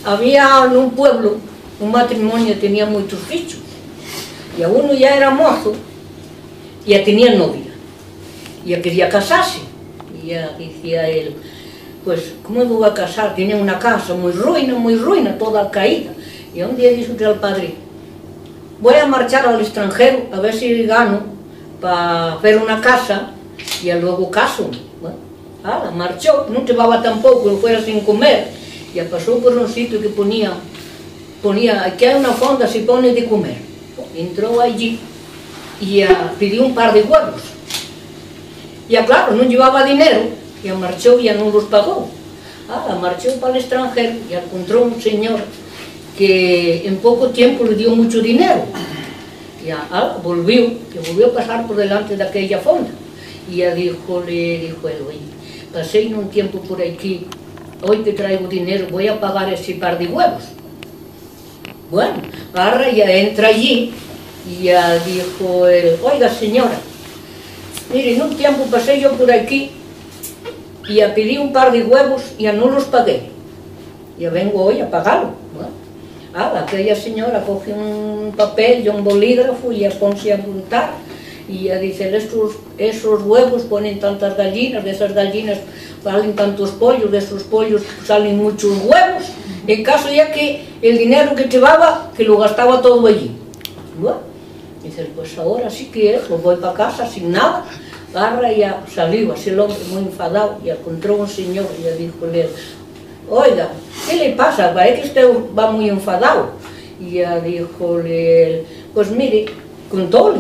había en un pueblo un matrimonio que tenía muchos hijos, y a uno ya era mozo, y ya tenía novia, y ya quería casarse, y ya decía él, pues, ¿cómo me voy a casar? Tenía una casa muy ruina, toda caída. Y un día dijo al padre, voy a marchar al extranjero a ver si gano para hacer una casa y luego caso. Bueno, marchó, no llevaba tampoco, fuera sin comer. Ya pasó por un sitio que ponía, aquí hay una fonda, se pone de comer. Entró allí y pidió un par de huevos. Ya claro, no llevaba dinero, ya marchó y ya no los pagó. Marchó para el extranjero y encontró un señor que en poco tiempo le dio mucho dinero. Ya volvió a pasar por delante de aquella fonda. Y ya dijo él, oye, pasé un tiempo por aquí, hoy te traigo dinero, voy a pagar ese par de huevos. Bueno, ahora ya entra allí y ya dijo él, oiga señora, mire, en un tiempo pasé yo por aquí y ya pedí un par de huevos y ya no los pagué. Ya vengo hoy a pagarlo. Bueno, aquella señora coge un papel y un bolígrafo y ya ponse a apuntar y ya dice, esos huevos ponen tantas gallinas, de esas gallinas salen tantos pollos, de esos pollos salen muchos huevos, en caso ya que el dinero que llevaba, que lo gastaba todo allí. Bueno, dice, pues ahora sí que es, pues voy para casa sin nada. Ya salió así el hombre muy enfadado y encontró un señor y ya dijo él, oiga, ¿qué le pasa? Parece que usted va muy enfadado. Y ya dijo él, pues mire, contóle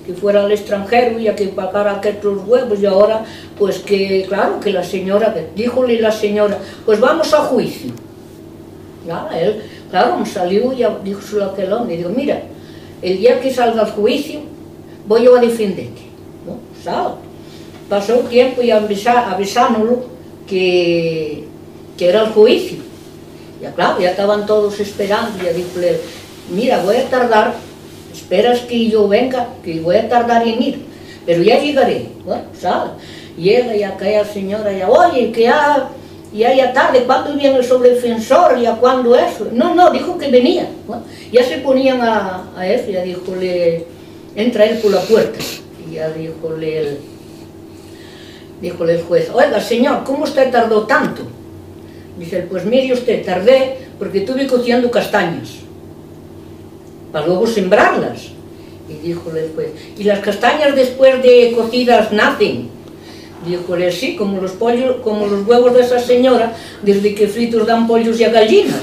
que fuera al extranjero y a que pagara aquellos huevos y ahora, pues que, claro, que la señora, díjole la señora, pues vamos a juicio. Ya, él, claro, salió y ya dijo a aquel hombre, digo, mira, el día que salga al juicio, voy yo a defenderte. ¿No? ¿Sabe? Pasó un tiempo y avisándolo que era el juicio. Ya claro, ya estaban todos esperando, ya dijo él, mira, voy a tardar, esperas que yo venga, que voy a tardar en ir, pero ya llegaré. Bueno, ¿sabe? Llega y aquella señora ya, oye, que ya tarde, ¿cuándo viene el sobredefensor? ¿Ya cuándo eso? No, dijo que venía. Bueno, ya se ponían a eso, ya díjole, entra él por la puerta. Y ya díjole el juez, oiga señor, ¿cómo usted tardó tanto? Dice, pues mire usted, tardé porque estuve cociendo castañas, para luego sembrarlas. Y díjole el juez, ¿y las castañas después de cocidas nacen? Díjole, sí, como los huevos de esa señora, desde que fritos dan pollos y a gallinas.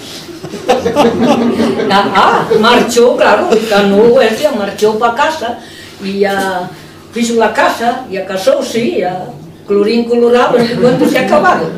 Marchó, claro, ganó ella, marchó para casa y ya hizo la casa, ya casóse, ya colorín colorado, el cuento se ha acabado.